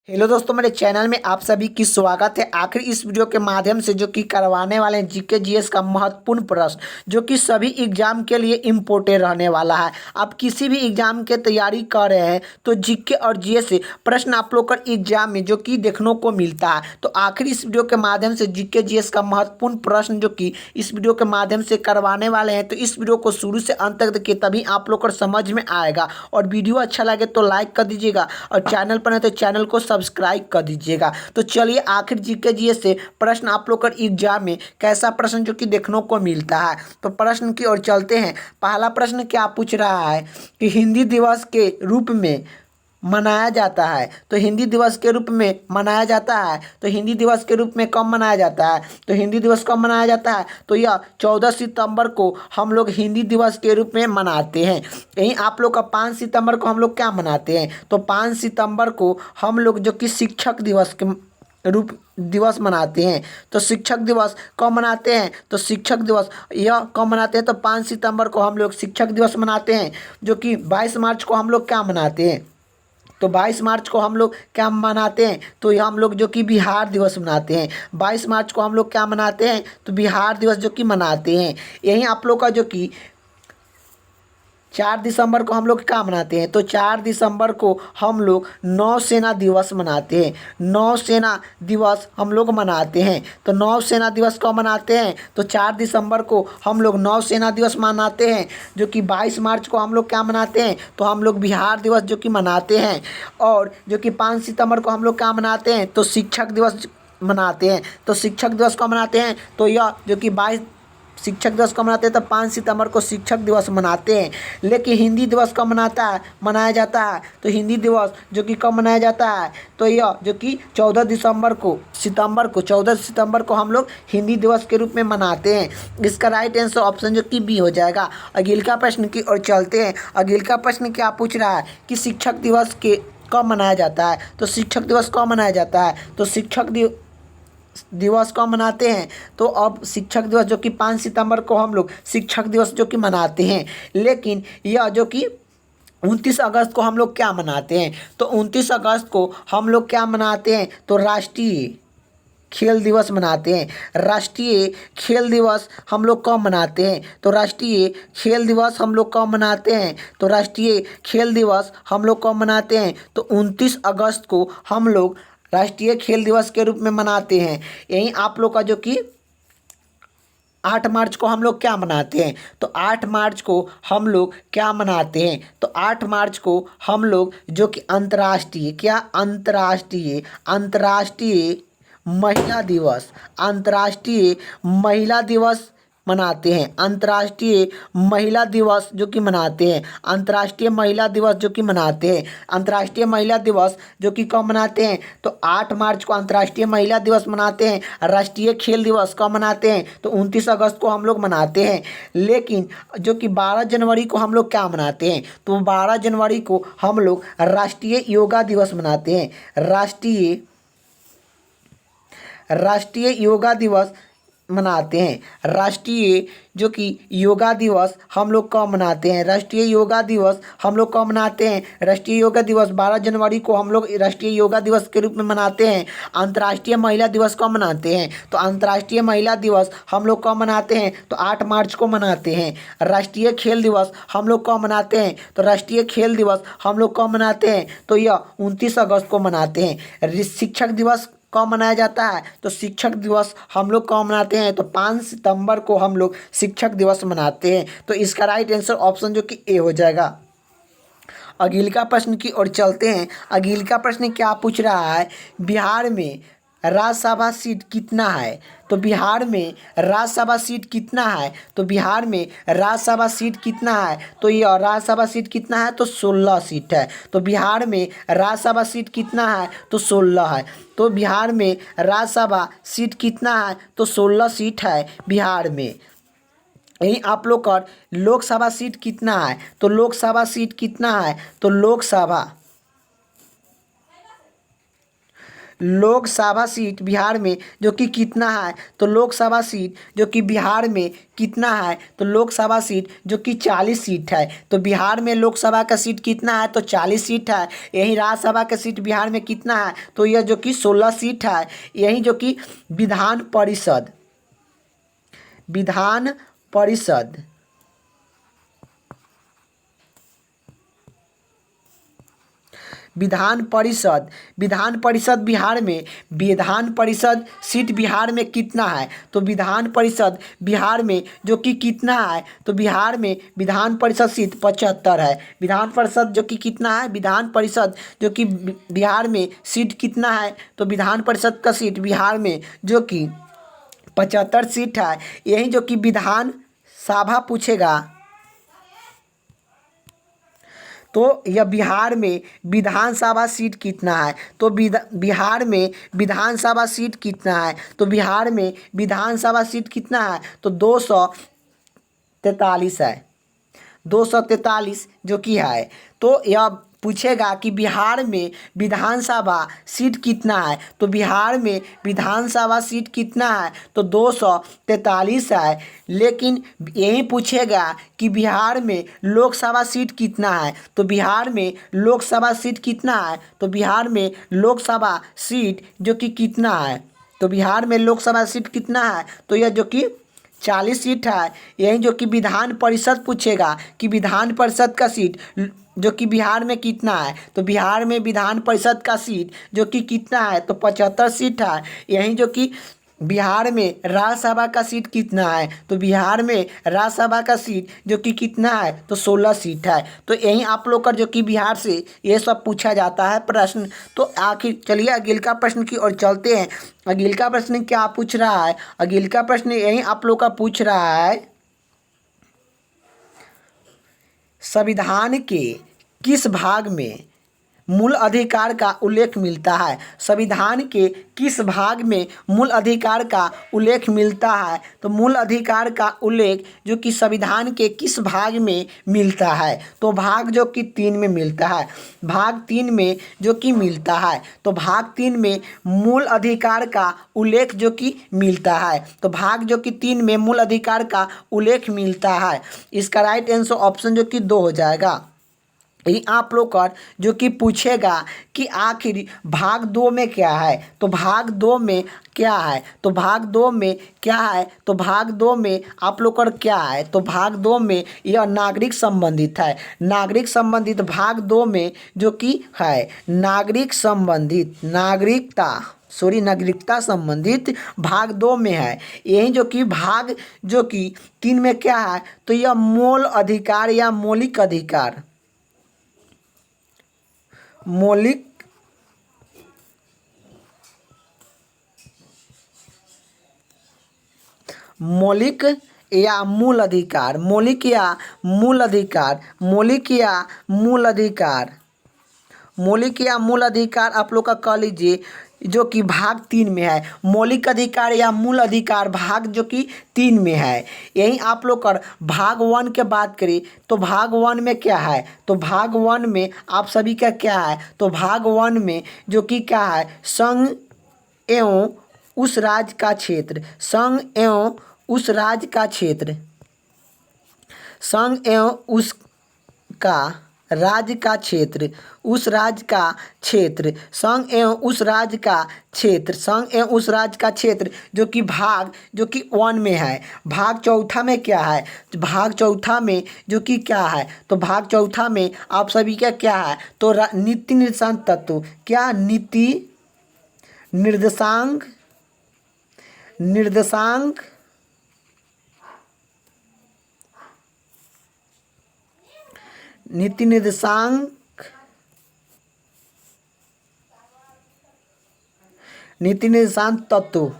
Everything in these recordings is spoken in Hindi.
हेलो दोस्तों, मेरे चैनल में आप सभी की स्वागत है। आखिर इस वीडियो के माध्यम से जो कि करवाने वाले हैं जीके जीएस का महत्वपूर्ण प्रश्न, जो कि सभी एग्जाम के लिए इम्पोर्टेंट रहने वाला है। आप किसी भी एग्जाम के तैयारी कर रहे हैं तो जीके और जीएस से प्रश्न आप लोग का एग्जाम में जो कि देखने को मिलता है। तो आखिर इस वीडियो के माध्यम से जीके जीएस का महत्वपूर्ण प्रश्न जो कि इस वीडियो के माध्यम से करवाने वाले हैं, तो इस वीडियो को शुरू से अंत तक देखिए, तभी आप लोग को समझ में आएगा। और वीडियो अच्छा लगे तो लाइक कर दीजिएगा, और चैनल पर है तो चैनल को सब्सक्राइब कर दीजिएगा। तो चलिए आखिर जीके जीएस से प्रश्न आप लोग का एग्जाम में कैसा प्रश्न जो कि देखने को मिलता है, तो प्रश्न की ओर चलते हैं। पहला प्रश्न क्या पूछ रहा है कि हिंदी दिवस के रूप में मनाया जाता है, तो हिंदी दिवस के रूप में मनाया जाता है, तो हिंदी दिवस के रूप में कब मनाया जाता है, तो हिंदी दिवस कब मनाया जाता है, तो यह 14 सितंबर को हम लोग हिंदी दिवस के रूप में मनाते हैं। यहीं आप लोग का 5 सितंबर को हम लोग क्या मनाते हैं, तो 5 सितंबर को हम लोग जो कि शिक्षक दिवस के रूप दिवस मनाते हैं। तो शिक्षक दिवस कब मनाते हैं, तो शिक्षक दिवस यह कब मनाते हैं, तो 5 सितंबर को हम लोग शिक्षक दिवस मनाते हैं। जो कि 22 मार्च को हम लोग क्या मनाते हैं, तो 22 मार्च को हम लोग क्या मनाते हैं, तो ये हम लोग जो कि बिहार दिवस मनाते हैं। 22 मार्च को हम लोग क्या मनाते हैं, तो बिहार दिवस जो कि मनाते हैं। यही आप लोग का जो कि 4 दिसंबर को हम लोग क्या मनाते हैं, तो 4 दिसंबर को हम लोग नौसेना दिवस मनाते हैं। नौसेना दिवस हम लोग मनाते हैं। तो नौसेना दिवस कब मनाते हैं, तो 4 दिसंबर को हम लोग नौसेना दिवस मनाते हैं। जो कि 22 मार्च को हम लोग क्या मनाते हैं, तो हम लोग बिहार दिवस जो कि मनाते हैं। और जो कि 5 सितंबर को हम लोग क्या मनाते हैं, तो शिक्षक दिवस मनाते हैं। तो शिक्षक दिवस कब मनाते हैं, तो यह जो कि 22 शिक्षक दिवस कब मनाते हैं, तो 5 सितंबर को शिक्षक दिवस मनाते हैं। लेकिन हिंदी दिवस कब मनाया जाता है, तो हिंदी दिवस जो कि कब मनाया जाता है, तो यह जो कि 14 दिसंबर को 14 सितंबर को हम लोग हिंदी दिवस के रूप में मनाते हैं। इसका राइट आंसर ऑप्शन जो कि बी हो जाएगा। अगले का प्रश्न की ओर चलते हैं। अगले का प्रश्न क्या पूछ रहा है कि शिक्षक दिवस के कब मनाया जाता है, तो शिक्षक दिवस कब मनाया जाता है, तो शिक्षक दिवस को मनाते हैं। तो अब शिक्षक दिवस जो कि 5 सितंबर को हम लोग शिक्षक दिवस जो कि मनाते हैं। लेकिन यह जो कि 29 अगस्त को हम लोग क्या मनाते हैं, तो 29 अगस्त को हम लोग क्या मनाते हैं, तो राष्ट्रीय खेल दिवस मनाते हैं। राष्ट्रीय खेल दिवस हम लोग कब मनाते हैं, तो राष्ट्रीय खेल दिवस हम लोग कब मनाते हैं, तो राष्ट्रीय खेल दिवस हम लोग कब मनाते हैं, तो 29 अगस्त को हम लोग राष्ट्रीय खेल दिवस के रूप में मनाते हैं। यहीं आप लोग का जो कि 8 मार्च को हम लोग क्या मनाते हैं, तो 8 मार्च को हम लोग क्या मनाते हैं, तो 8 मार्च को हम लोग जो कि अंतर्राष्ट्रीय महिला दिवस मनाते हैं। अंतर्राष्ट्रीय महिला दिवस जो कि मनाते हैं। अंतर्राष्ट्रीय महिला दिवस जो कि मनाते हैं। अंतर्राष्ट्रीय महिला दिवस जो कि कब मनाते हैं, तो 8 मार्च को अंतर्राष्ट्रीय महिला दिवस मनाते हैं। राष्ट्रीय खेल दिवस कब मनाते हैं, तो 29 अगस्त को हम लोग मनाते हैं। लेकिन जो कि 12 जनवरी को हम लोग क्या मनाते हैं, तो 12 जनवरी को हम लोग राष्ट्रीय योगा दिवस मनाते हैं। राष्ट्रीय योगा दिवस मनाते हैं। राष्ट्रीय जो कि योगा दिवस हम लोग कब मनाते हैं, राष्ट्रीय योगा दिवस हम लोग कब मनाते हैं, राष्ट्रीय योगा दिवस 12 जनवरी को हम लोग राष्ट्रीय योगा दिवस के रूप में मनाते हैं। अंतर्राष्ट्रीय महिला दिवस कब मनाते हैं, तो अंतर्राष्ट्रीय महिला दिवस हम लोग कब मनाते हैं, तो 8 मार्च को मनाते हैं। राष्ट्रीय खेल दिवस हम लोग कब मनाते हैं, तो राष्ट्रीय खेल दिवस हम लोग कब मनाते हैं, तो यह 29 अगस्त को मनाते हैं। शिक्षक दिवस कब मनाया जाता है, तो शिक्षक दिवस हम लोग कब मनाते हैं, तो 5 सितंबर को हम लोग शिक्षक दिवस मनाते हैं। तो इसका राइट आंसर ऑप्शन जो कि ए हो जाएगा। अगले का प्रश्न की ओर चलते हैं। अगले का प्रश्न क्या पूछ रहा है, बिहार में राज्यसभा सीट कितना है, तो बिहार में राज्यसभा सीट कितना है, तो बिहार में राज्यसभा सीट कितना है, तो ये राज्यसभा सीट कितना है, तो 16 सीट है। तो बिहार में राज्यसभा सीट कितना है, तो 16 है। तो बिहार में राज्यसभा सीट कितना है, तो 16 सीट है बिहार में। यही आप लोग का लोकसभा सीट कितना है, तो लोकसभा सीट कितना है, तो लोकसभा सीट बिहार में जो कि कितना है, तो लोकसभा सीट जो कि बिहार में कितना है, तो लोकसभा सीट जो कि 40 सीट है। तो बिहार में लोकसभा का सीट कितना है, तो 40 सीट है। यही राज्यसभा का सीट बिहार में कितना है, तो यह जो कि 16 सीट है। यही जो कि विधान परिषद विधान परिषद विधान परिषद विधान परिषद बिहार में विधान परिषद सीट बिहार में कितना है, तो विधान परिषद बिहार में जो कि कितना है, तो बिहार में विधान परिषद सीट 75 है। विधान परिषद जो कि कितना है, विधान परिषद जो कि बिहार में सीट कितना है, तो विधान परिषद का सीट बिहार में जो कि 75 सीट है। यही जो कि विधान सभा पूछेगा, तो यह बिहार में विधानसभा सीट कितना है, तो बिहार में विधानसभा सीट कितना है, तो बिहार में विधानसभा सीट कितना है, तो 243 है। 243 जो कि है। तो यह पूछेगा कि बिहार में विधानसभा सीट कितना है, तो बिहार में विधानसभा सीट कितना है, तो 243 है। लेकिन यही पूछेगा कि बिहार में लोकसभा सीट कितना है, तो बिहार में लोकसभा सीट कितना है, तो बिहार में लोकसभा सीट जो कि कितना है, तो बिहार में लोकसभा सीट कितना है, तो यह जो कि 40 सीट है। यही जो कि विधान परिषद पूछेगा कि विधान परिषद का सीट जो कि बिहार में कितना है, तो बिहार में विधान परिषद का सीट जो कि कितना है, तो 75 सीट है। यही जो कि बिहार में राज्यसभा का सीट कितना है, तो बिहार में राज्यसभा का सीट जो कि कितना है, तो 16 सीट है। तो यही आप लोग का जो कि बिहार से ये सब पूछा जाता है प्रश्न। तो आखिर चलिए अगले का प्रश्न की ओर चलते हैं। अगले का प्रश्न क्या पूछ रहा है, अगले का प्रश्न यही आप लोग का पूछ रहा है, संविधान के किस भाग में मूल अधिकार का उल्लेख मिलता है। संविधान के किस भाग में मूल अधिकार का उल्लेख मिलता है, तो मूल अधिकार का उल्लेख जो कि संविधान के किस भाग में मिलता है, तो भाग जो कि 3 में मिलता है। भाग 3 में जो कि मिलता है, तो भाग 3 में मूल अधिकार का उल्लेख जो कि मिलता है। तो भाग जो कि 3 में मूल अधिकार का उल्लेख मिलता है। इसका राइट आंसर ऑप्शन जो कि 2 हो जाएगा। यही आप लोग का जो कि पूछेगा कि आखिर भाग 2 में क्या है, तो भाग 2 में क्या है, तो भाग 2 में क्या है, तो भाग 2 में आप लोग का क्या है, तो भाग 2 में यह नागरिक संबंधित है। नागरिक संबंधित भाग 2 में जो कि है नागरिक संबंधित नागरिकता संबंधित भाग 2 में है। यही जो कि भाग जो कि 3 में क्या है, तो यह मूल अधिकार या मौलिक अधिकार मौलिक या मूल अधिकार मौलिक या मूल अधिकार मौलिक या मूल अधिकार मौलिक या मूल अधिकार आप लोग का कह लीजिए जो कि भाग 3 में है। मौलिक अधिकार या मूल अधिकार भाग जो कि 3 में है। यही आप लोग कर भाग 1 के बात करें तो भाग 1 में क्या है, तो भाग 1 में आप सभी का क्या है, तो भाग 1 में जो कि क्या है संघ एवं उस राज्य का क्षेत्र, संघ एवं उस राज्य का क्षेत्र, संघ एवं उस का राज्य का क्षेत्र, उस राज्य का क्षेत्र, संघ एवं उस राज्य का क्षेत्र, संघ एवं उस राज्य का क्षेत्र जो कि भाग जो कि 1 में है। भाग 4 में क्या है, भाग 4 में जो कि क्या है, तो भाग 4 में आप सभी का क्या है, तो नीति निर्देशांक तत्व, क्या नीति निर्देशांक निर्देशांक नीति निर्देशांक तत्व,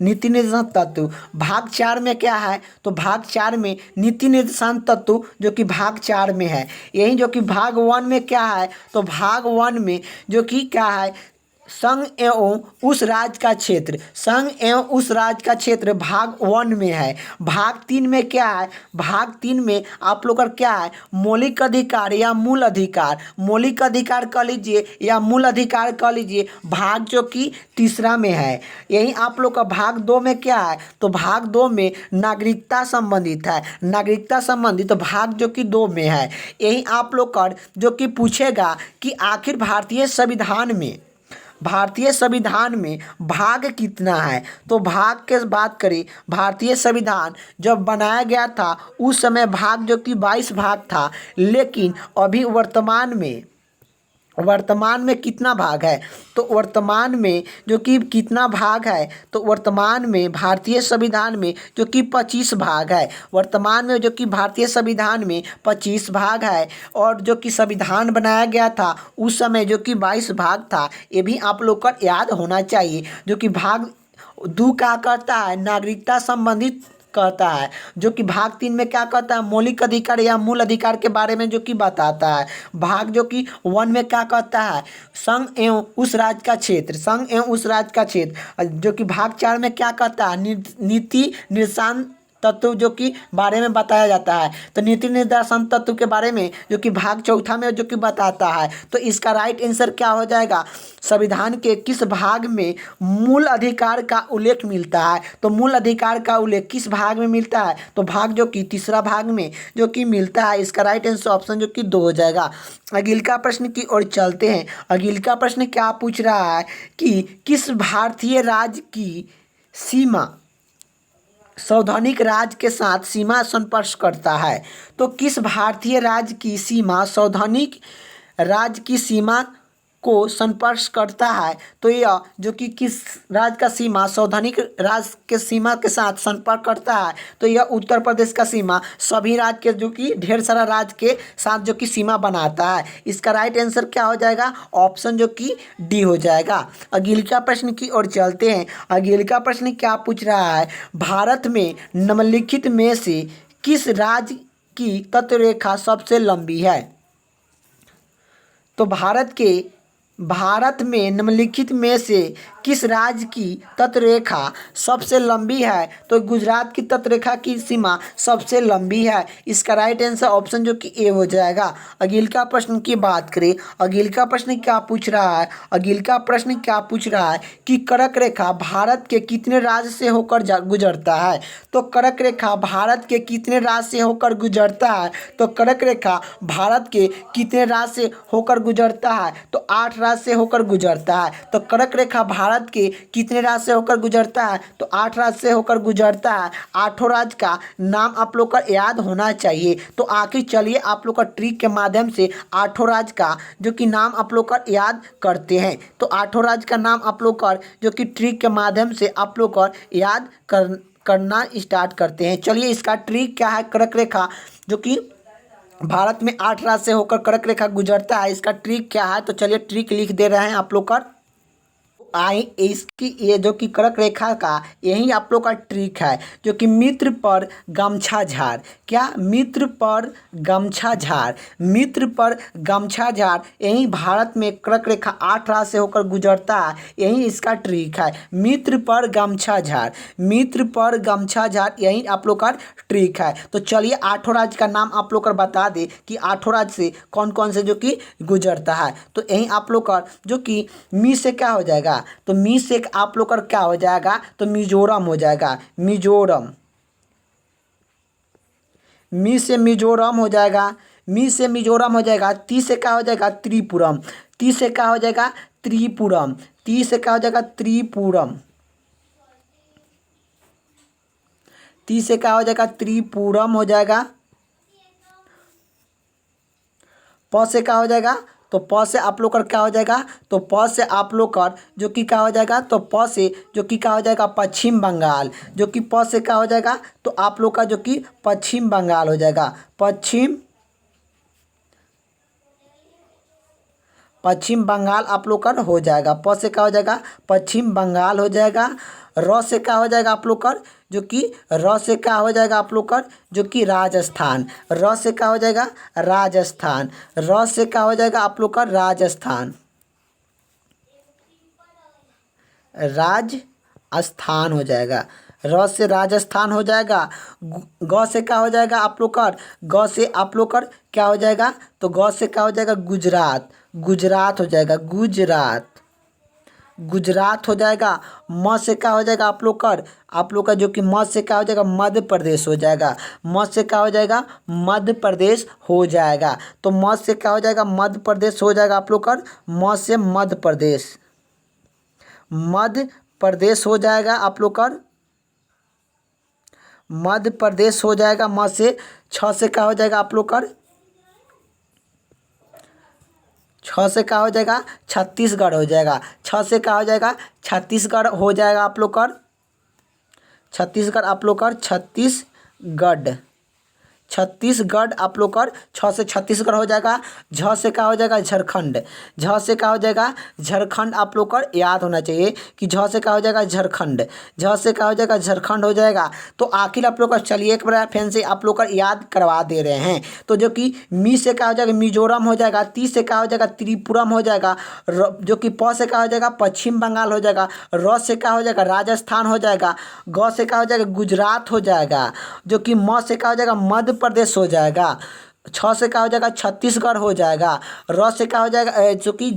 नीति निर्देशांक तत्व भाग 4 में क्या है, तो भाग 4 में नीति निर्देशांक तत्व जो कि भाग 4 में है। यही जो कि भाग 1 में क्या है, तो भाग 1 में जो कि क्या है संघ एवं उस राज्य का क्षेत्र, संघ एवं उस राज्य का क्षेत्र भाग 1 में है। भाग 3 में क्या है? भाग 3 में आप लोग का क्या है? मौलिक अधिकार या मूल अधिकार, मौलिक अधिकार कह लीजिए या मूल अधिकार कह लीजिए, भाग जो कि तीसरा में है। यही आप लोग का भाग 2 में क्या है? तो भाग 2 में नागरिकता संबंधित है, नागरिकता संबंधित तो भाग जो कि 2 में है। यही आप लोग का जो कि पूछेगा कि आखिर भारतीय संविधान में भाग कितना है। तो भाग के बात करें, भारतीय संविधान जब बनाया गया था उस समय भाग जो कि 22 भाग था, लेकिन अभी वर्तमान में कितना भाग है? तो वर्तमान में जो कि कितना भाग है? तो वर्तमान में भारतीय संविधान में जो कि 25 भाग है। वर्तमान में जो कि भारतीय संविधान में 25 भाग है, और जो कि संविधान बनाया गया था उस समय जो कि 22 भाग था। ये भी आप लोग को याद होना चाहिए। जो कि भाग 2 क्या करता है? नागरिकता संबंधित कहता है। जो कि भाग 3 में क्या कहता है? मौलिक अधिकार या मूल अधिकार के बारे में जो कि बताता है। भाग जो कि 1 में क्या कहता है? संघ एवं उस राज्य का क्षेत्र, संघ एवं उस राज्य का क्षेत्र। जो कि भाग 4 में क्या कहता है? नीति निर्देशांक तत्व जो कि बारे में बताया जाता है। तो नीति निर्देशांक तत्व के बारे में जो कि भाग 4 में जो कि बताता है। तो इसका राइट आंसर क्या हो जाएगा? संविधान के किस भाग में मूल अधिकार का उल्लेख मिलता है? तो मूल अधिकार का उल्लेख किस भाग में मिलता है? तो भाग जो कि तीसरा भाग में जो कि मिलता है। इसका राइट आंसर ऑप्शन जो कि 2 हो जाएगा। अगले का प्रश्न की ओर चलते हैं। अगले का प्रश्न क्या पूछ रहा है कि किस भारतीय राज्य की सीमा संवैधानिक राज्य के साथ सीमा संस्पर्श करता है? तो किस भारतीय राज्य की सीमा संवैधानिक राज्य की सीमा को संस्पर्श करता है? तो यह जो कि किस राज्य का सीमा संवैधानिक राज्य के सीमा के साथ संपर्क करता है? तो यह उत्तर प्रदेश का सीमा सभी राज्य के जो कि ढेर सारा राज्य के साथ जो कि सीमा बनाता है। इसका राइट आंसर क्या हो जाएगा? ऑप्शन जो कि डी हो जाएगा। अगले का प्रश्न की ओर चलते हैं। अगले का प्रश्न क्या पूछ रहा है? भारत में निम्नलिखित में से किस राज्य की तटरेखा सबसे लंबी है? तो भारत में निम्नलिखित में से किस राज्य की तटरेखा सबसे लंबी है? तो गुजरात की तटरेखा की सीमा सबसे लंबी है। इसका राइट आंसर ऑप्शन जो कि ए हो जाएगा। अगले का प्रश्न की बात करें। अगले का प्रश्न क्या पूछ रहा है? अगले का प्रश्न क्या पूछ रहा है कि कर्क रेखा भारत के कितने राज्य से होकर गुजरता है? तो कर्क रेखा भारत के कितने राज्य से होकर गुजरता है? तो कर्क रेखा भारत के कितने राज्य से होकर गुजरता है? तो 8 राज्य से होकर गुजरता है। तो कर्क रेखा भारत के कितने राज्य से होकर गुजरता है? तो 8 राज्य से होकर गुजरता है। 8 राज्य का नाम आप लोग का याद होना चाहिए। तो आखिर चलिए आप लोग का ट्रिक के माध्यम से 8 राज्य का जो कि नाम आप लोग का याद करते हैं। तो 8 राज्य का नाम आप लोग का जो कि ट्रिक के माध्यम से आप लोग का याद करना स्टार्ट करते हैं। चलिए इसका ट्रिक क्या है? कर्क रेखा जो कि भारत में 8 राज्य से होकर कर्क रेखा गुजरता है, इसका ट्रिक क्या है? तो चलिए ट्रिक लिख दे रहे हैं आप लोग का। इसकी ये जो कि कर्क रेखा का यही आप लोग का ट्रिक है, जो कि मित्र पर गमछा झाड़। क्या? मित्र पर गमछा झाड़, मित्र पर गमछा झाड़। यही भारत में कर्क रेखा 8 राज्य से होकर गुजरता है। यही इसका ट्रिक है, मित्र पर गमछा झाड़, मित्र पर गमछा झाड़। यही आप लोग का ट्रिक है। तो चलिए 8 राज्य का नाम आप लोग का बता दे कि 8 राज्य से कौन कौन से जो कि गुजरता है। तो यही आप लोग का जो कि मी से क्या हो जाएगा? तो मी से आप लोग का क्या हो जाएगा? तो मिजोरम हो जाएगा। मिजोरम, मी से मिजोरम हो जाएगा। मी से मिजोरम हो जाएगा। ती से क्या हो जाएगा? त्रिपुरम। ती से क्या हो जाएगा? त्रिपुरम। ती से क्या हो जाएगा? त्रिपुरम। ती से क्या हो जाएगा? त्रिपुरम हो जाएगा। प से क्या हो जाएगा? तो प से आप लोग का क्या हो जाएगा? तो प से आप लोग का जो कि क्या हो जाएगा? तो प से जो कि क्या हो जाएगा? पश्चिम बंगाल। जो कि प से क्या हो जाएगा? तो आप लोग का जो कि पश्चिम बंगाल हो जाएगा। पश्चिम बंगाल आप लोग का हो जाएगा। प से क्या हो जाएगा? पश्चिम बंगाल हो जाएगा। र से क्या हो जाएगा आप लोग का? जो कि र से क्या हो जाएगा आप लोग का? जो कि राजस्थान। र से क्या हो जाएगा? राजस्थान। र से क्या हो जाएगा आप लोग का? राजस्थान। राजस्थान हो जाएगा। र से राजस्थान हो जाएगा। ग से क्या हो जाएगा आप लोग कर, ग से आप लोग कर क्या हो जाएगा, तो ग से क्या हो जाएगा गुजरात, गुजरात हो जाएगा गुजरात, गुजरात हो जाएगा। म से क्या हो जाएगा आप लोग का जो कि म से क्या हो जाएगा मध्य प्रदेश हो जाएगा। म से क्या हो जाएगा मध्य प्रदेश हो जाएगा। तो म से क्या हो जाएगा मध्य प्रदेश हो जाएगा आप लोग का। म से मध्य प्रदेश, मध्य प्रदेश हो जाएगा आप लोग का, मध्य प्रदेश हो जाएगा म से। छ से क्या हो जाएगा आप लोग का, छ से क्या हो जाएगा छत्तीसगढ़ हो जाएगा। छ से क्या हो जाएगा छत्तीसगढ़ हो जाएगा आप लोग का, छत्तीसगढ़ आप लोग का छत्तीसगढ़, छत्तीसगढ़ आप लोग कर। छ से छत्तीसगढ़ हो जाएगा। झ से क्या हो जाएगा झारखंड, झ से क्या हो जाएगा झारखंड आप लोग कर। याद होना चाहिए कि झ से क्या हो जाएगा झारखंड, झ से क्या हो जाएगा झारखंड हो जाएगा। तो आखिर आप लोग का चलिए एक बार फिर से आप लोग का याद करवा दे रहे हैं। तो जो कि मी से क्या हो जाएगा मिजोरम हो जाएगा। ती से क्या हो जाएगा त्रिपुरम हो जाएगा। जो कि प से क्या हो जाएगा पश्चिम बंगाल हो जाएगा। र से क्या हो जाएगा राजस्थान हो जाएगा। ग से क्या हो जाएगा गुजरात हो जाएगा। जो कि म से क्या हो जाएगा मध्य प्रदेश हो जाएगा। छ से क्या हो जाएगा छत्तीसगढ़ हो जाएगा। र से क्या हो जाएगा जो कि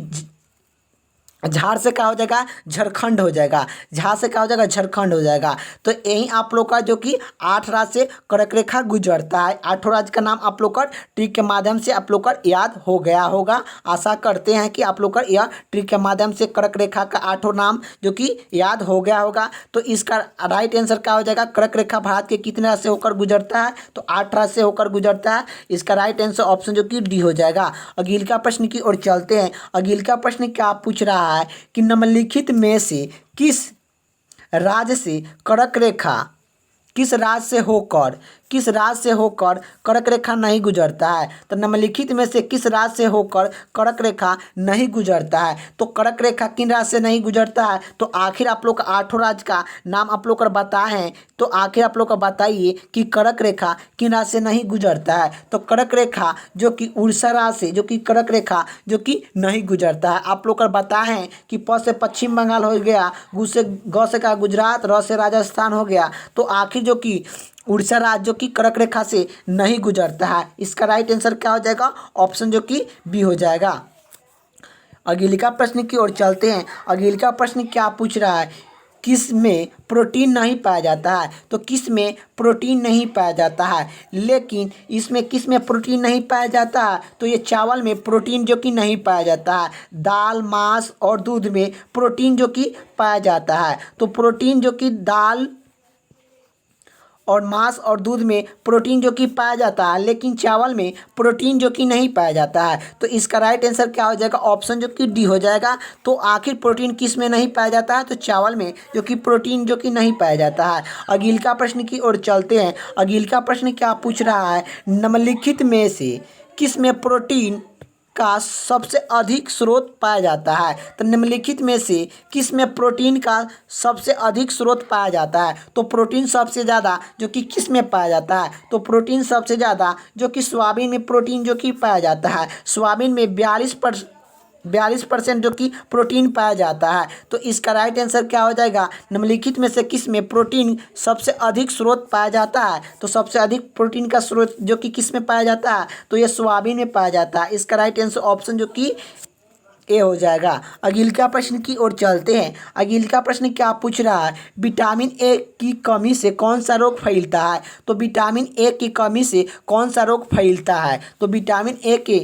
झाड़ से क्या हो जाएगा झारखंड हो जाएगा। झा से क्या हो जाएगा झारखंड हो जाएगा। तो यही आप लोग का जो कि 8 राज्य से कर्क रेखा गुजरता है। 8 राज्य का नाम आप लोग का ट्रिक के माध्यम से आप लोग का याद हो गया होगा। आशा करते हैं कि आप लोग का यह ट्रिक के माध्यम से कर्क रेखा का 8 नाम जो कि याद हो गया होगा। तो इसका राइट आंसर क्या हो जाएगा, कर्क रेखा भारत के कितने राज्य से होकर गुजरता है, तो 8 राज्य से होकर गुजरता है। इसका राइट आंसर ऑप्शन जो कि डी हो जाएगा। अगले का प्रश्न की ओर चलते हैं। अगले का प्रश्न क्या पूछ रहा है कि निम्नलिखित में से किस राज्य से कर्क रेखा, किस राज्य से होकर, किस राज्य से होकर कर्क रेखा नहीं गुजरता है। तो निम्नलिखित में से किस राज्य से होकर कर्क रेखा नहीं गुजरता है। तो कर्क रेखा किन राज्य से नहीं गुजरता है, तो आखिर आप लोग का 8 राज्य का नाम आप लोग को बताए हैं। तो आखिर आप लोग का बताइए कि कर्क रेखा किन राज्य से नहीं गुजरता है। तो कर्क रेखा जो कि उड़ीसा राज्य से जो कि कर्क रेखा जो कि नहीं गुजरता है। आप लोग का बताए हैं कि प से पश्चिम बंगाल हो गया, गु से ग से का गुजरात, र से राजस्थान हो गया। तो आखिर जो कि उड़ीसा राज्य जो कि कर्क रेखा से नहीं गुजरता है। इसका राइट आंसर क्या हो जाएगा, ऑप्शन जो कि बी हो जाएगा। अगले का प्रश्न की ओर चलते हैं। अगले का प्रश्न क्या पूछ रहा है, किस में प्रोटीन नहीं पाया जाता है। तो किस में प्रोटीन नहीं पाया जाता है, लेकिन इसमें किस में प्रोटीन नहीं पाया जाता है, तो ये चावल में प्रोटीन जो कि नहीं पाया जाता है। दाल, मांस और दूध में प्रोटीन जो कि पाया जाता है। तो प्रोटीन जो कि दाल और मांस और दूध में प्रोटीन जो कि पाया जाता है, लेकिन चावल में प्रोटीन जो कि नहीं पाया जाता है। तो इसका राइट आंसर क्या हो जाएगा, ऑप्शन जो कि डी हो जाएगा। तो आखिर प्रोटीन किस में नहीं पाया जाता है, तो चावल में जो कि प्रोटीन जो कि नहीं पाया जाता है। अगले का प्रश्न की ओर चलते हैं। अगले का प्रश्न क्या पूछ रहा है, निम्नलिखित में से किस में प्रोटीन का सबसे अधिक स्रोत पाया जाता है। तो निम्नलिखित में से किस में प्रोटीन का सबसे अधिक स्रोत पाया जाता है। तो प्रोटीन सबसे ज़्यादा जो कि किस में पाया जाता है, तो प्रोटीन सबसे ज़्यादा जो कि सोयाबीन में प्रोटीन जो कि पाया जाता है। सोयाबीन में 42% जो कि प्रोटीन पाया जाता है। तो इसका राइट आंसर क्या हो जाएगा, निम्नलिखित में से किस में प्रोटीन सबसे अधिक स्रोत पाया जाता है। तो सबसे अधिक प्रोटीन का स्रोत जो कि किस में पाया जाता है, तो ये सोयाबीन में पाया जाता है। इसका राइट आंसर ऑप्शन जो कि ए हो जाएगा। अगले का प्रश्न की ओर चलते हैं। अगले का प्रश्न क्या पूछ रहा है, विटामिन ए की कमी से कौन सा रोग फैलता है। तो विटामिन ए की कमी से कौन सा रोग फैलता है। तो विटामिन ए के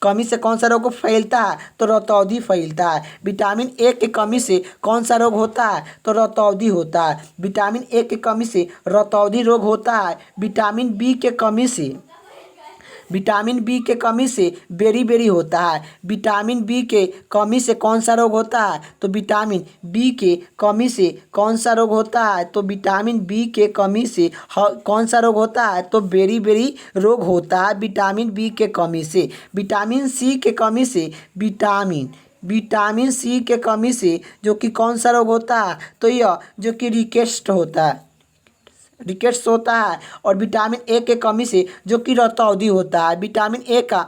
कमी से कौन सा रोग फैलता है, तो रतौंधी फैलता है। विटामिन ए की कमी से कौन सा रोग होता है, तो रतौंधी होता है। विटामिन ए की कमी से रतौंधी रोग होता है। विटामिन बी के कमी से, विटामिन बी के कमी से बेरी होता है। विटामिन बी के कमी से कौन सा रोग होता है, तो विटामिन बी के कमी से कौन सा रोग होता है, तो विटामिन बी के कमी से कौन सा रोग होता है, तो बेरी रोग होता है विटामिन बी के कमी से। विटामिन सी के कमी से विटामिन सी के कमी से जो कि कौन सा रोग होता है, तो यह जो कि रिकेट्स होता है, रिकेट्स होता है। और विटामिन ए के कमी से जो कि रतौंधी होता है। विटामिन ए का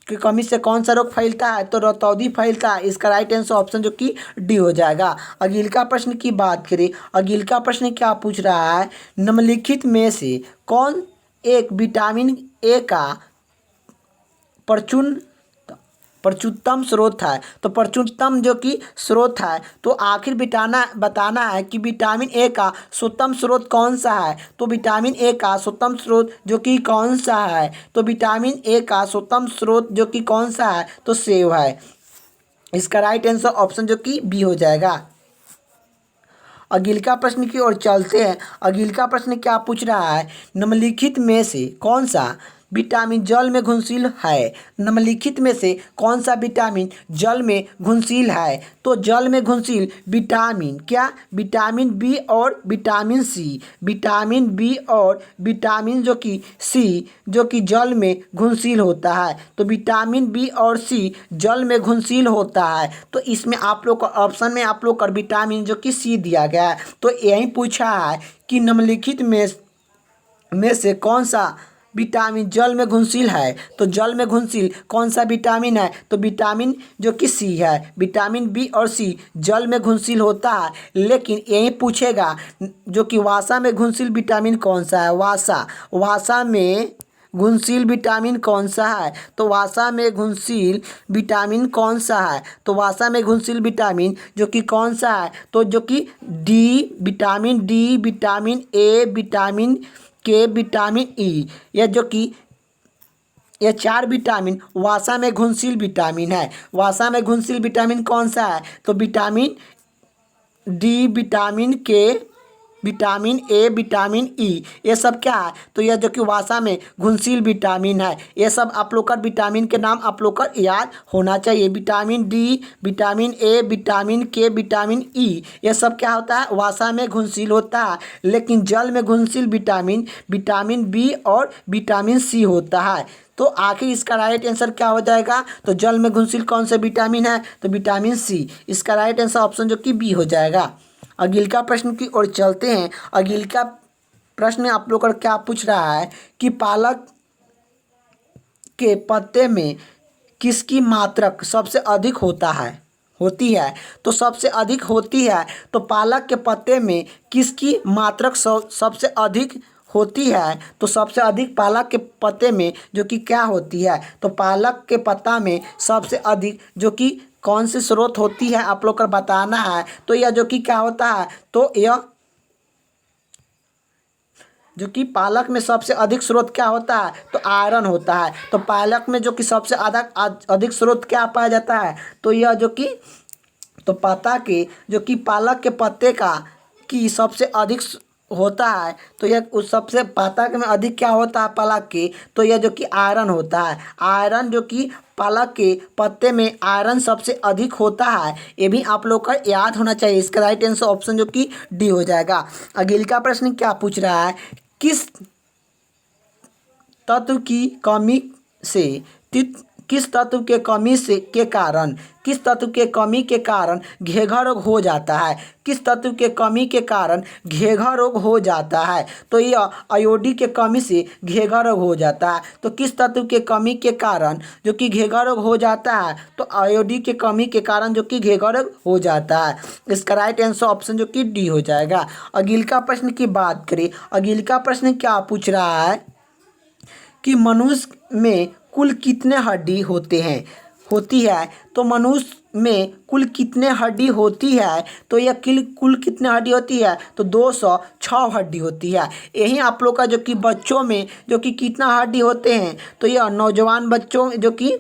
की कमी से कौन सा रोग फैलता है? तो रतौंधी फैलता है। इसका राइट आंसर ऑप्शन जो कि डी हो जाएगा। अगले का प्रश्न की बात करें, अगले का प्रश्न क्या पूछ रहा है? निम्नलिखित में से कौन एक विटामिन ए का प्रचुन प्रचुरतम स्रोत है? तो प्रचुरतम जो कि स्रोत है, तो आखिर बताना है कि विटामिन ए का सर्वोत्तम स्रोत कौन सा है? तो विटामिन ए का सर्वोत्तम स्रोत जो कि कौन सा है? तो विटामिन ए का सर्वोत्तम स्रोत जो कि कौन सा है? तो सेव है। इसका राइट आंसर ऑप्शन जो कि बी हो जाएगा। अगले का प्रश्न की ओर चलते हैं। अगले का प्रश्न क्या पूछ रहा है? निम्नलिखित में से कौन सा विटामिन जल में घुलनशील है? निम्नलिखित में से कौन सा विटामिन जल में घुलनशील है? तो जल में घुलनशील विटामिन क्या? विटामिन बी और विटामिन सी। विटामिन बी और विटामिन जो कि सी जो कि जल में घुलनशील होता है। तो विटामिन बी और सी जल में घुलनशील होता है। तो इसमें आप लोग का ऑप्शन में आप लोग का विटामिन जो कि सी दिया गया है। तो यही पूछा है कि निम्नलिखित में से कौन सा विटामिन जल में घुलनशील है? तो जल में घुलनशील कौन सा विटामिन है? तो विटामिन जो कि सी है। विटामिन बी और सी जल में घुलनशील होता है, लेकिन यही पूछेगा जो कि वसा में घुलनशील विटामिन कौन सा है? वसा में घुलनशील विटामिन कौन सा है? तो वसा में घुलनशील विटामिन कौन सा है? तो वसा में घुलनशील विटामिन जो कि कौन सा है? तो जो कि D, vitamin D, vitamin A, vitamin के, विटामिन ई, यह जो कि ये 4 विटामिन वसा में घुलनशील विटामिन है। वसा में घुलनशील विटामिन कौन सा है? तो विटामिन डी, विटामिन के, विटामिन ए, विटामिन ई, ये सब क्या है? तो यह जो कि वसा में घुलनशील विटामिन है। ये सब आप लोग का विटामिन के नाम आप लोग का याद होना चाहिए। Vitamin D, vitamin A, vitamin के, विटामिन ई, ये सब क्या होता है? वसा में घुलनशील होता है, लेकिन जल में घुलनशील विटामिन विटामिन बी और विटामिन सी होता है। तो आखिर इसका राइट आंसर क्या हो जाएगा? तो जल में घुलनशील कौन सा विटामिन है? तो विटामिन सी। इसका राइट आंसर ऑप्शन जो कि बी हो जाएगा। अगले का प्रश्न की ओर चलते हैं। अगले का प्रश्न आप लोग का क्या पूछ रहा है कि पालक के पत्ते में किसकी मात्रा सबसे अधिक होती है? तो सबसे अधिक होती है, तो पालक के पत्ते में किसकी मात्रा सबसे अधिक होती है? तो सबसे अधिक पालक के पत्ते में जो कि क्या होती है? तो पालक के पत्ता में सबसे अधिक जो कि कौन सी स्रोत होती है आप लोग को बताना है। तो यह जो कि क्या होता है? तो यह जो कि पालक में सबसे अधिक स्रोत क्या होता है? तो आयरन होता है। तो पालक में जो कि सबसे अधिक स्रोत क्या पाया जाता है? तो यह जो कि तो पत्ता के जो कि पालक के पत्ते का की सबसे अधिक होता है। तो यह उस सबसे पत्ता के में अधिक क्या होता है पालक के? तो यह जो कि आयरन होता है। आयरन जो कि पालक के पत्ते में आयरन सबसे अधिक होता है। ये भी आप लोग का याद होना चाहिए। इसका राइट आंसर ऑप्शन जो कि डी हो जाएगा। अगले का प्रश्न क्या पूछ रहा है? किस तत्व की कमी से किस तत्व के कमी से के कारण किस तत्व के कमी के कारण घेघा रोग हो जाता है? किस तत्व के कमी के कारण घेघा रोग हो जाता है? तो यह आयोडीन के कमी से घेघा रोग हो जाता है। तो किस तत्व के कमी के कारण जो कि घेघा रोग हो जाता है? तो आयोडीन के कमी के कारण जो कि घेघा रोग हो जाता है। इसका राइट आंसर ऑप्शन जो कि डी हो जाएगा। अगले का प्रश्न की बात करें। अगले का प्रश्न क्या पूछ रहा है कि मनुष्य में कुल कितने हड्डी होती है? तो मनुष्य में कुल कितने हड्डी होती है? तो यह कुल कितने हड्डी होती है? तो 206 हड्डी होती है। यही आप लोग का जो कि बच्चों में जो कि कितना हड्डी होते हैं? तो यह नौजवान बच्चों जो कि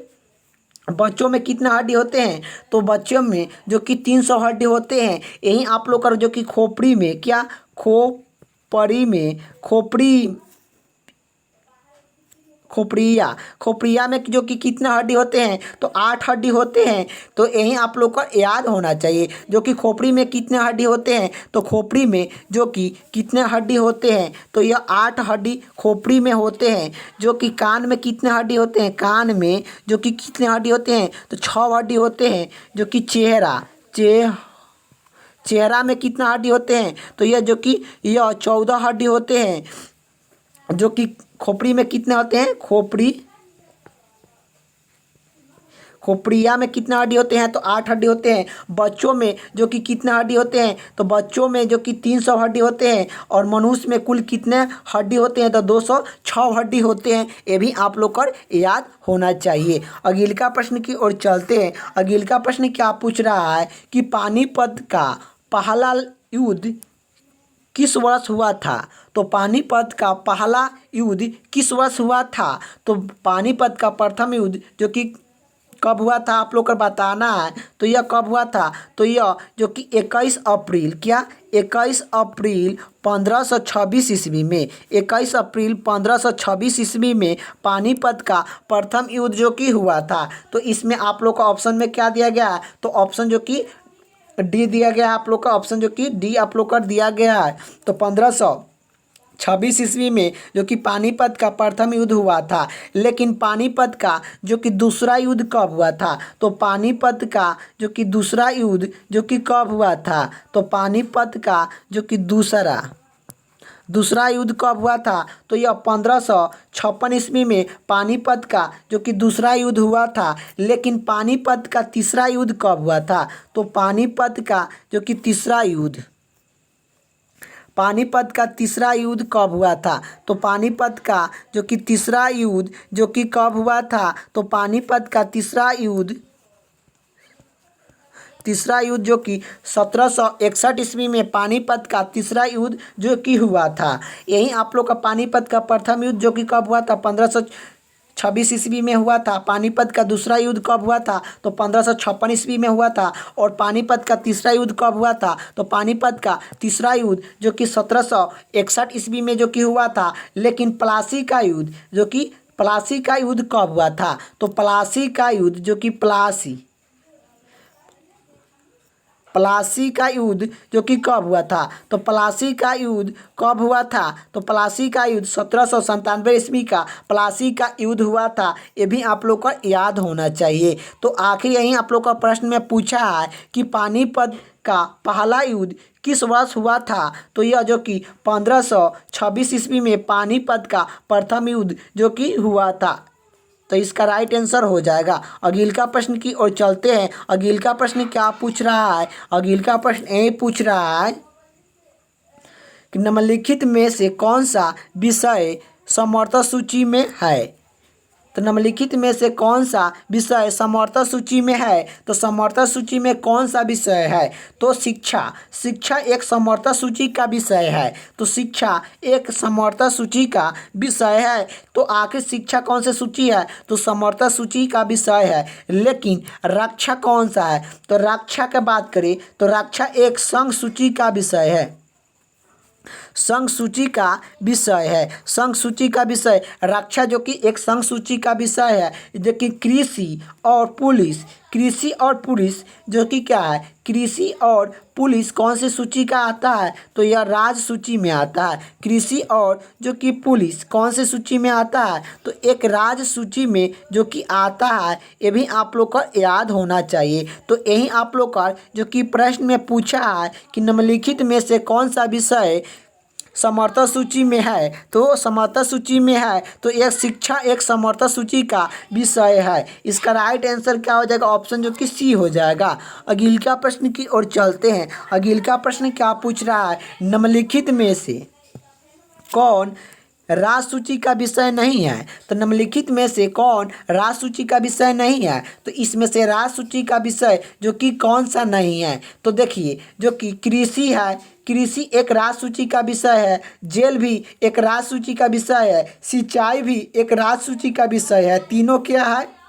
बच्चों में कितना हड्डी होते हैं? तो बच्चों में जो कि 300 हड्डी होते हैं। यही आप लोग का जो कि खोपड़ी में क्या खोपड़िया में जो कि कितना हड्डी होते हैं? तो 8 हड्डी होते हैं। तो यही आप लोग को याद होना चाहिए जो कि खोपड़ी में कितने हड्डी होते हैं। तो खोपड़ी में जो कि कितने हड्डी होते हैं? तो यह 8 हड्डी खोपड़ी में होते हैं। जो कि कान में कितने हड्डी होते हैं? कान में जो कि कितने हड्डी होते हैं? तो 6 हड्डी होते हैं। जो कि चेहरा में कितना हड्डी होते हैं? तो यह जो कि 14 हड्डी होते हैं। जो कि खोपड़ी में कितने होते हैं? खोपड़िया में कितने हड्डी होते हैं? तो 8 हड्डी होते हैं। बच्चों में जो कि कितने हड्डी होते हैं? तो बच्चों में जो कि 300 हड्डी होते हैं। और मनुष्य में कुल कितने हड्डी होते हैं? तो 206 हड्डी होते हैं। ये भी आप लोग को याद होना चाहिए। अगला प्रश्न की ओर चलते हैं। अगला प्रश्न क्या पूछ रहा है कि पानीपत का पहला युद्ध किस वर्ष हुआ था? तो पानीपत का पहला युद्ध किस वर्ष हुआ था? तो पानीपत का प्रथम युद्ध जो कि कब हुआ था आप लोग को बताना है। तो यह कब हुआ था? तो यह जो कि 21 अप्रैल, क्या 21 अप्रैल 1526 ईस्वी में, 21 अप्रैल 1526 ईस्वी में पानीपत का प्रथम युद्ध जो कि हुआ था। तो इसमें आप लोग का ऑप्शन में क्या दिया गया है? तो ऑप्शन जो कि डी दिया गया है आप लोग का। ऑप्शन जो कि डी आप लोग का दिया गया है। तो 1526 ईस्वी में जो कि पानीपत का प्रथम युद्ध हुआ था। लेकिन पानीपत का जो कि दूसरा युद्ध कब हुआ था? तो पानीपत का जो कि दूसरा युद्ध जो कि कब हुआ था? तो पानीपत का जो कि दूसरा युद्ध कब हुआ था? तो यह 1556 ईस्वी में पानीपत का जो कि दूसरा युद्ध हुआ था। लेकिन पानीपत का तीसरा युद्ध कब हुआ था? तो पानीपत का जो कि तीसरा युद्ध कब हुआ था? तो पानीपत का जो कि तीसरा युद्ध जो कि कब हुआ था? तो पानीपत का तीसरा युद्ध जो कि 1761 ईस्वी में पानीपत का तीसरा युद्ध जो कि हुआ था। यही आप लोग का पानीपत का प्रथम युद्ध जो कि कब हुआ था? 1526 ईस्वी में हुआ था। पानीपत का दूसरा युद्ध कब हुआ था? तो 1556 ईस्वी में हुआ था। और पानीपत का तीसरा युद्ध कब हुआ था? तो पानीपत का तीसरा युद्ध जो कि 1761 ईस्वी में जो कि हुआ था। लेकिन प्लासी का युद्ध कब हुआ था? तो प्लासी का युद्ध जो कि प्लासी का युद्ध जो कि कब हुआ था? तो प्लासी का युद्ध कब हुआ था? तो प्लासी का युद्ध 1797 ईस्वी का प्लासी का युद्ध हुआ था। ये भी आप लोग को याद होना चाहिए। तो आखिर यही आप लोग का प्रश्न में पूछा है कि पानीपत का पहला युद्ध किस वर्ष हुआ था? तो यह जो कि 1526 ईस्वी में पानीपत का प्रथम युद्ध जो कि हुआ था। तो इसका राइट आंसर हो जाएगा। अगला प्रश्न की ओर चलते हैं। अगला प्रश्न क्या पूछ रहा है? अगला प्रश्न ये पूछ रहा है कि निम्नलिखित में से कौन सा विषय समर्थ सूची में है? तो निम्नलिखित में से कौन सा विषय समर्थ सूची में है? तो समर्थ सूची में कौन सा विषय है? तो शिक्षा एक समर्थ सूची का विषय है। तो शिक्षा एक समर्थ सूची का विषय है। तो आखिर शिक्षा कौन सी सूची है? तो समर्थ सूची का विषय है। लेकिन रक्षा कौन सा है? तो रक्षा की बात करें तो रक्षा एक संघ सूची का विषय है। संघ सूची का विषय रक्षा जो कि एक संघ सूची का विषय है। जो कि कृषि और पुलिस जो कि क्या है? कृषि और पुलिस कौन सी सूची का आता है? तो यह राज सूची में आता है। कृषि और जो कि पुलिस कौन सी सूची में आता है? तो एक राज सूची में जो कि आता है। ये भी आप लोग को याद होना चाहिए। तो यही आप लोग का जो कि प्रश्न में पूछा है कि निम्नलिखित में से कौन सा विषय समर्थ सूची में है? तो समर्थ सूची में है तो यह शिक्षा एक समर्थ सूची का विषय है। इसका राइट आंसर क्या हो जाएगा? ऑप्शन जो कि सी हो जाएगा। अगला प्रश्न की ओर चलते हैं। अगला प्रश्न क्या पूछ रहा है? निम्नलिखित में से कौन राज सूची का विषय नहीं है? तो निम्नलिखित में से कौन राज सूची का विषय नहीं है? तो इसमें से राज सूची का विषय जो कि कौन सा नहीं है? तो देखिए जो कि कृषि है, कृषि एक राज सूची का विषय है। जेल भी एक राज सूची का विषय है। सिंचाई भी एक राज सूची का विषय है। तीनों क्या है?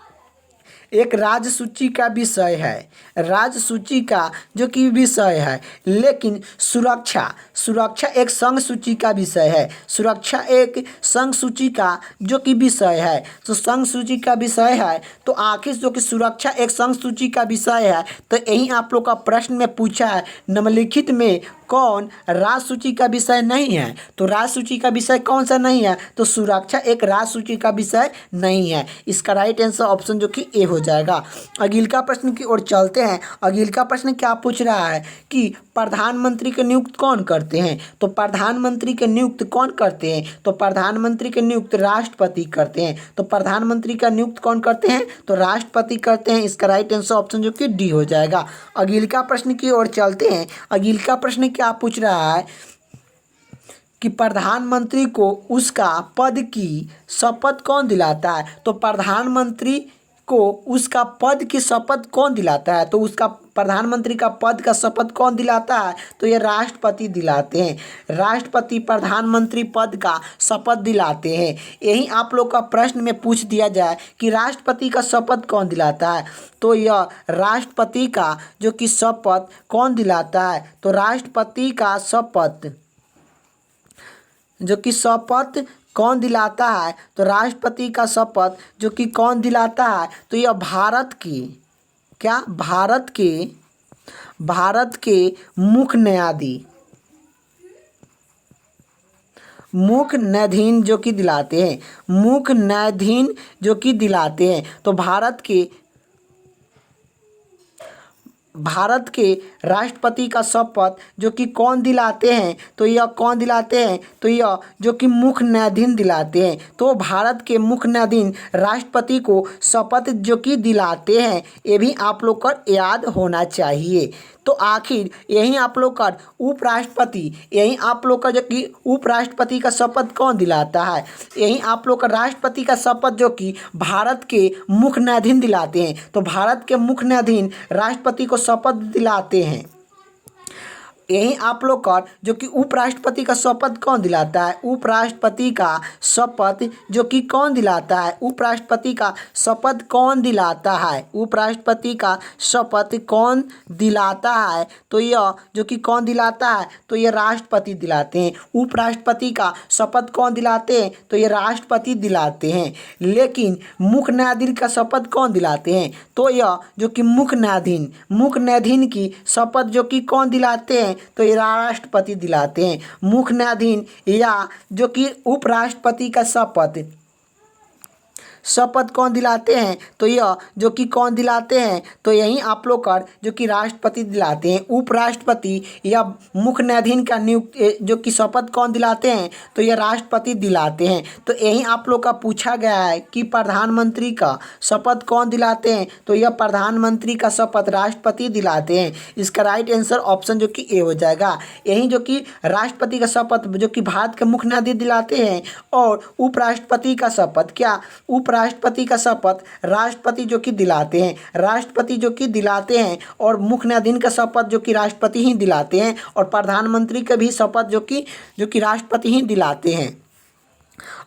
एक राज सूची का विषय है। राज सूची का जो कि विषय है। लेकिन सुरक्षा एक संघ सूची का विषय है। सुरक्षा एक संघ सूची का जो कि विषय है। तो संघ सूची का विषय है तो आखिर जो कि सुरक्षा एक संघ सूची का विषय है। तो यही आप लोग का प्रश्न में पूछा है निम्नलिखित में कौन राज्य सूची का विषय नहीं है? तो राज्य सूची का विषय कौन सा नहीं है? तो सुरक्षा एक राज्य सूची का विषय नहीं है। इसका राइट आंसर ऑप्शन जो कि ए हो जाएगा। अगले का प्रश्न की ओर चलते हैं। अगले का प्रश्न क्या पूछ रहा है कि प्रधानमंत्री के नियुक्त कौन करते हैं? तो प्रधानमंत्री के नियुक्त कौन करते हैं? तो प्रधानमंत्री के नियुक्त राष्ट्रपति करते हैं। तो प्रधानमंत्री का नियुक्त कौन करते हैं? तो राष्ट्रपति करते हैं। इसका राइट आंसर ऑप्शन जो कि डी हो जाएगा। अगले का प्रश्न की ओर चलते हैं। अगले का प्रश्न क्या पूछ रहा है कि प्रधानमंत्री को उसका पद की शपथ कौन दिलाता है? तो प्रधानमंत्री को उसका पद की शपथ कौन दिलाता है? तो उसका प्रधानमंत्री का पद का शपथ कौन दिलाता है? तो ये राष्ट्रपति दिलाते हैं। राष्ट्रपति प्रधानमंत्री पद का शपथ दिलाते हैं। यही आप लोग का प्रश्न में पूछ दिया जाए कि राष्ट्रपति का शपथ कौन दिलाता है? तो यह राष्ट्रपति का जो कि शपथ कौन दिलाता है? तो राष्ट्रपति का शपथ जो कि शपथ कौन दिलाता है? तो राष्ट्रपति का शपथ जो कि कौन दिलाता है? तो यह भारत की क्या भारत के मुख्य न्यायाधीश मुख्य न्यायाधीश जो कि दिलाते हैं। मुख्य न्यायाधीश जो कि दिलाते हैं। तो भारत के राष्ट्रपति का शपथ जो कि कौन दिलाते हैं? तो यह कौन दिलाते हैं? तो यह जो कि मुख्य न्यायाधीश दिलाते हैं। तो भारत के मुख्य न्यायाधीश राष्ट्रपति को शपथ जो कि दिलाते हैं। ये भी आप लोग को याद होना चाहिए। तो आखिर यही आप लोग का जो कि उपराष्ट्रपति का शपथ कौन दिलाता है? यही आप लोग का राष्ट्रपति का शपथ जो कि भारत के मुख्य न्यायाधीश दिलाते हैं। तो भारत के मुख्य न्यायाधीश राष्ट्रपति को शपथ दिलाते हैं। यही आप लोग का जो कि उपराष्ट्रपति का शपथ कौन दिलाता है? उपराष्ट्रपति का शपथ जो कि कौन दिलाता है? उपराष्ट्रपति का शपथ कौन दिलाता है? उपराष्ट्रपति का शपथ कौन दिलाता है? तो यह जो कि कौन दिलाता है? तो यह राष्ट्रपति दिलाते हैं। उपराष्ट्रपति का शपथ कौन दिलाते हैं? तो ये राष्ट्रपति दिलाते हैं। लेकिन मुख्य न्यायाधीश का शपथ कौन दिलाते हैं? तो यह जो कि मुख्य न्यायाधीश की शपथ जो कि कौन दिलाते हैं? तो ये राष्ट्रपति दिलाते हैं। मुख्य न्यायाधीश या जो कि उपराष्ट्रपति का शपथ कौन दिलाते हैं? तो यह जो कि कौन दिलाते हैं? तो यही आप लोग का जो कि राष्ट्रपति दिलाते हैं। उपराष्ट्रपति या मुख्य न्यायाधीश का नियुक्त जो कि शपथ कौन दिलाते हैं? तो यह राष्ट्रपति दिलाते हैं। तो यही आप लोग का पूछा गया है कि प्रधानमंत्री का शपथ कौन दिलाते हैं? तो यह प्रधानमंत्री का शपथ राष्ट्रपति दिलाते हैं। इसका राइट आंसर ऑप्शन जो कि ए हो जाएगा। यही जो कि राष्ट्रपति का शपथ जो कि भारत के मुख्य न्यायाधीश दिलाते हैं और उपराष्ट्रपति का शपथ उपराष्ट्रपति का शपथ राष्ट्रपति जो कि दिलाते हैं और मुख्य न्यायाधीश का शपथ जो कि राष्ट्रपति ही दिलाते हैं और प्रधानमंत्री का भी शपथ जो कि राष्ट्रपति ही दिलाते हैं।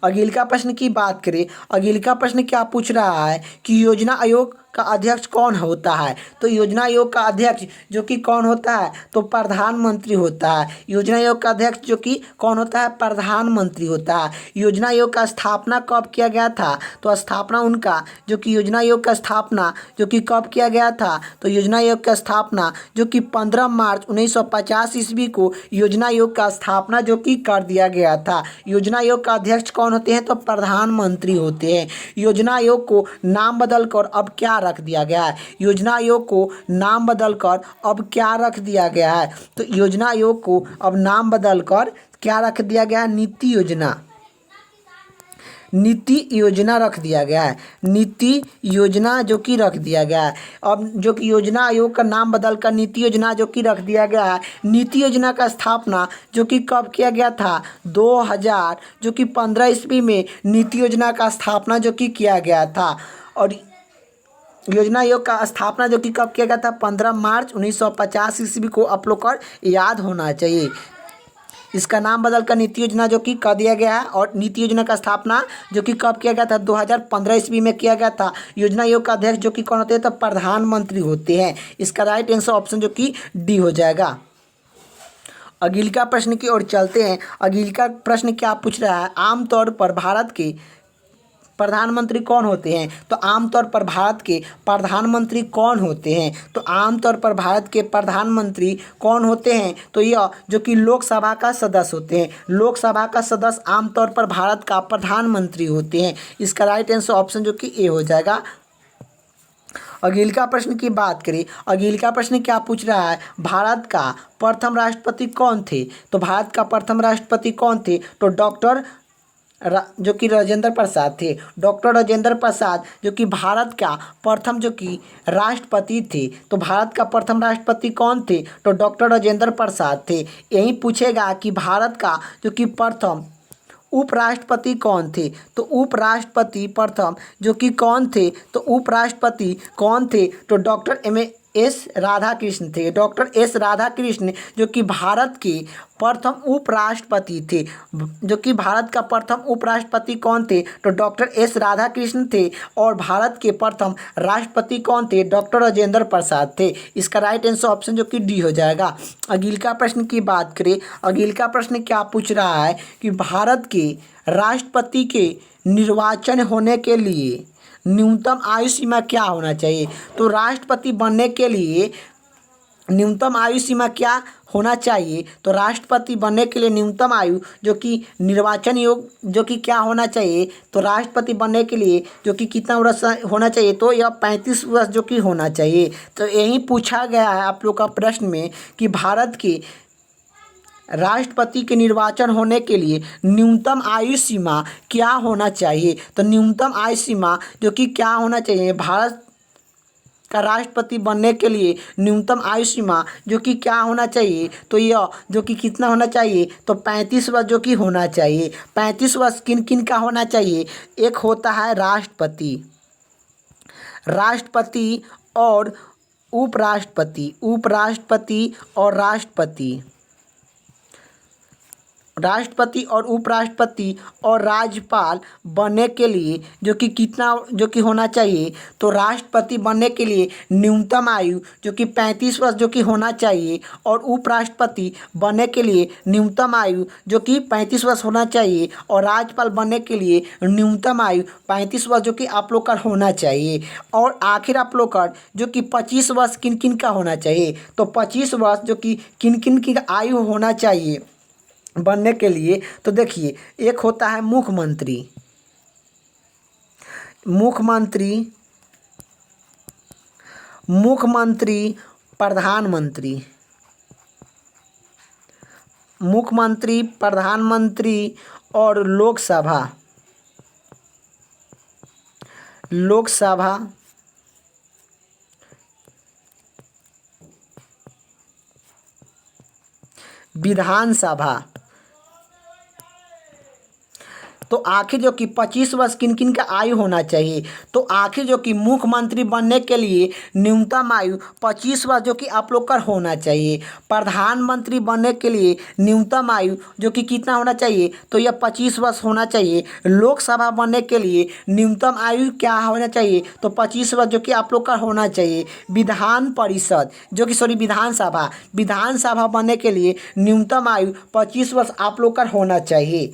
अगले का प्रश्न की बात करें। अगले का प्रश्न क्या पूछ रहा है कि योजना आयोग का अध्यक्ष कौन होता है? तो योजना आयोग का अध्यक्ष जो कि कौन होता है? तो प्रधानमंत्री होता है। योजना आयोग का अध्यक्ष जो कि कौन होता है? प्रधानमंत्री होता है। योजना आयोग का स्थापना कब किया गया था? तो स्थापना उनका जो कि योजना आयोग का स्थापना जो कि कब किया गया था? तो योजना आयोग का स्थापना जो कि 15 मार्च 1950 ईस्वी को योजना आयोग का स्थापना जो कि कर दिया गया था। योजना आयोग का अध्यक्ष कौन होते हैं? तो प्रधानमंत्री होते हैं। योजना आयोग को नाम बदलकर अब क्या रख दिया गया है? योजना आयोग को नाम बदलकर अब क्या रख दिया गया है? तो योजना आयोग को अब नाम बदलकर क्या रख दिया गया है? नीति योजना रख दिया गया है। नीति योजना जो कि रख दिया गया है। अब जो कि योजना आयोग का नाम बदलकर नीति योजना जो कि रख दिया गया है। नीति योजना का स्थापना जो कि कब किया गया था? 2000 जो कि 15 ईस्वी में नीति योजना का स्थापना जो कि किया गया था। और योजना आयोग का स्थापना जो कि कब किया गया था? 15 मार्च 1950 ईस्वी को आप लोग को याद होना चाहिए। इसका नाम बदलकर नीति योजना जो कि कर दिया गया है और नीति योजना का स्थापना जो कि कब किया गया था? 2015 ईस्वी में किया गया था। योजना आयोग का अध्यक्ष जो कि कौन होते हैं? तो प्रधानमंत्री होते हैं। इसका राइट आंसर ऑप्शन जो कि डी हो जाएगा। अगले का प्रश्न की ओर चलते हैं। अगले का प्रश्न क्या पूछ रहा है? आमतौर पर भारत के प्रधानमंत्री कौन होते हैं? तो आमतौर पर भारत के प्रधानमंत्री कौन होते हैं? तो आमतौर पर भारत के प्रधानमंत्री कौन होते हैं? तो यह जो कि लोकसभा का सदस्य होते हैं। लोकसभा का सदस्य आमतौर पर भारत का प्रधानमंत्री होते हैं। इसका राइट आंसर ऑप्शन जो कि ए हो जाएगा। अगले का प्रश्न की बात करें, अगले का प्रश्न क्या पूछ रहा है? भारत का प्रथम राष्ट्रपति कौन थे? तो भारत का प्रथम राष्ट्रपति कौन थे? तो डॉक्टर जो कि राजेंद्र प्रसाद थे। डॉक्टर राजेंद्र प्रसाद जो कि भारत का प्रथम जो कि राष्ट्रपति थे। तो भारत का प्रथम राष्ट्रपति कौन थे? तो डॉक्टर राजेंद्र प्रसाद थे। यही पूछेगा कि भारत का जो कि प्रथम उपराष्ट्रपति कौन थे? तो उपराष्ट्रपति प्रथम जो कि कौन थे? तो उपराष्ट्रपति कौन थे? तो डॉक्टर एस राधाकृष्ण थे। डॉक्टर एस राधाकृष्ण जो कि भारत के प्रथम उपराष्ट्रपति थे। जो कि भारत का प्रथम उपराष्ट्रपति कौन थे? तो डॉक्टर एस राधाकृष्ण थे। और भारत के प्रथम राष्ट्रपति कौन थे? डॉक्टर राजेंद्र प्रसाद थे। इसका राइट आंसर ऑप्शन जो कि डी हो जाएगा। अगले का प्रश्न की बात करें, अगले का प्रश्न क्या पूछ रहा है कि भारत के राष्ट्रपति के निर्वाचन होने के लिए न्यूनतम आयु सीमा क्या होना चाहिए? तो राष्ट्रपति बनने के लिए न्यूनतम आयु सीमा क्या होना चाहिए? तो राष्ट्रपति बनने के लिए न्यूनतम आयु जो कि निर्वाचन योग जो कि क्या होना चाहिए? तो राष्ट्रपति बनने के लिए जो कि कितना वर्ष होना चाहिए? तो यह 35 वर्ष जो कि होना चाहिए। तो यही पूछा गया है आप लोग का प्रश्न में कि भारत के राष्ट्रपति के निर्वाचन होने के लिए न्यूनतम आयु सीमा क्या होना चाहिए? तो न्यूनतम आयु सीमा जो कि क्या होना चाहिए? भारत का राष्ट्रपति बनने के लिए न्यूनतम आयु सीमा जो कि क्या होना चाहिए? तो यह जो कि कितना होना चाहिए? तो 35 वर्ष जो कि होना चाहिए। 35 वर्ष किन किन का होना चाहिए? एक होता है राष्ट्रपति, राष्ट्रपति और उपराष्ट्रपति, उपराष्ट्रपति और राष्ट्रपति, राष्ट्रपति और उपराष्ट्रपति और राज्यपाल बनने के लिए जो कि कितना जो कि होना चाहिए? तो राष्ट्रपति बनने के लिए न्यूनतम आयु जो कि 35 वर्ष जो कि होना चाहिए और उपराष्ट्रपति बनने के लिए न्यूनतम आयु जो कि 35 वर्ष होना चाहिए और राज्यपाल बनने के लिए न्यूनतम आयु 35 वर्ष जो कि आप लोग का होना चाहिए। और आखिर आप लोग का जो कि 25 वर्ष किन किन का होना चाहिए? तो 25 वर्ष जो कि किन किन की आयु होना चाहिए बनने के लिए? तो देखिए, एक होता है मुख्यमंत्री, मुख्यमंत्री, मुख्यमंत्री, प्रधानमंत्री, मुख्यमंत्री, प्रधानमंत्री और लोकसभा, लोकसभा, विधानसभा। तो आखिर जो कि 25 वर्ष किन किन का आयु होना चाहिए? तो आखिर जो कि मुख्यमंत्री बनने के लिए न्यूनतम आयु 25 वर्ष जो कि आप लोग का होना चाहिए। प्रधानमंत्री बनने के लिए न्यूनतम आयु जो कि कितना होना चाहिए? तो यह 25 वर्ष होना चाहिए। लोकसभा बनने के लिए न्यूनतम आयु क्या होना चाहिए? तो 25 वर्ष जो कि आप लोग का होना चाहिए। विधान परिषद जो कि विधानसभा, विधानसभा बनने के लिए न्यूनतम आयु 25 वर्ष आप लोग का होना चाहिए।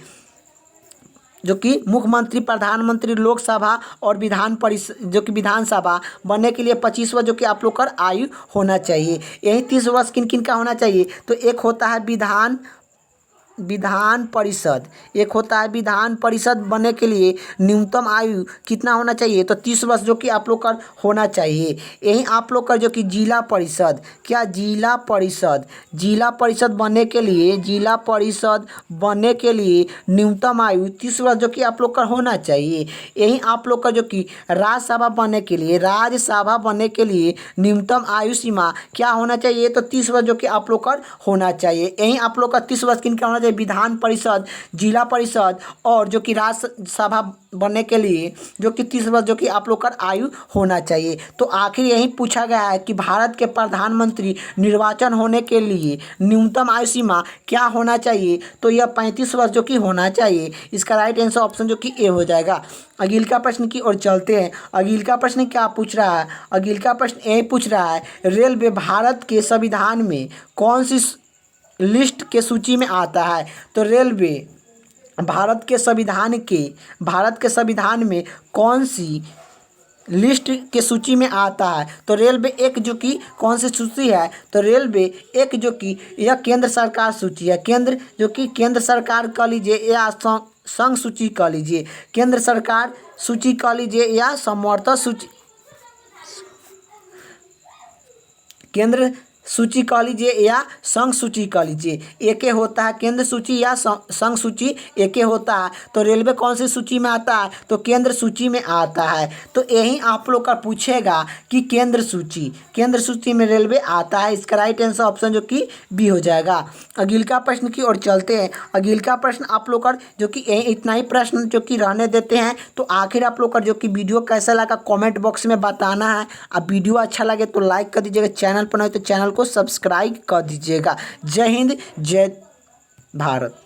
जो कि मुख्यमंत्री, प्रधानमंत्री, लोकसभा और विधान परिषद जो कि विधानसभा बनने के लिए 25 वर्ष जो कि आप लोग का आयु होना चाहिए। यही 30 वर्ष किन किन का होना चाहिए? तो एक होता है विधान परिषद, एक होता है विधान परिषद बनने के लिए न्यूनतम आयु कितना होना चाहिए? तो 30 वर्ष जो कि आप लोग का होना चाहिए। यही आप लोग का जो कि जिला परिषद, क्या जिला परिषद, जिला परिषद बनने के लिए, जिला परिषद बनने के लिए न्यूनतम आयु 30 वर्ष जो कि आप लोग का होना चाहिए। यही आप लोग का जो कि राज्यसभा बनने के लिए, राज्यसभा बनने के लिए न्यूनतम आयु सीमा क्या होना चाहिए? तो 30 वर्ष जो कि आप लोग का होना चाहिए। यही आप लोग का 30 वर्ष किन का होना चाहिए? विधान परिषद, जिला परिषद और जो कि राज्यसभा बनने के लिए जो कि 30 वर्ष जो कि आप लोग का आयु होना चाहिए। तो आखिर यही पूछा गया है कि भारत के प्रधानमंत्री निर्वाचन होने के लिए न्यूनतम आयु सीमा क्या होना चाहिए? तो यह 35 वर्ष जो कि होना चाहिए। इसका राइट आंसर ऑप्शन जो कि ए हो जाएगा। अगले का प्रश्न की ओर चलते हैं। अगले का प्रश्न क्या पूछ रहा है? अगले का प्रश्न यही पूछ रहा है, रेलवे भारत के संविधान में कौन सी लिस्ट के सूची में आता है? तो रेलवे भारत के संविधान में कौन सी लिस्ट के सूची में आता है? तो रेलवे एक जो कि कौन सी सूची है? तो रेलवे एक जो कि यह केंद्र सरकार सूची है। केंद्र सरकार कह लीजिए या संघ सूची कह लीजिए, केंद्र सरकार सूची कह लीजिए या समवर्ती सूची, केंद्र सूची कह लीजिए या संघ सूची कह लीजिए, एक ही होता है। केंद्र सूची या संघ सूची एक ही होता है। तो रेलवे कौन सी सूची में आता है? तो केंद्र सूची में आता है। तो यही आप लोग का पूछेगा कि केंद्र सूची में रेलवे आता है। इसका राइट आंसर ऑप्शन जो कि बी हो जाएगा। अगला प्रश्न की ओर चलते हैं। अगला प्रश्न आप लोग का जो कि इतना ही प्रश्न जो कि रहने देते हैं। तो आखिर आप लोग का जो कि वीडियो कैसा लगा कमेंट बॉक्स में बताना है। अब वीडियो अच्छा लगे तो लाइक कर दीजिएगा, चैनल पर नहीं तो चैनल को सब्सक्राइब कर दीजिएगा। जय हिंद, जय भारत।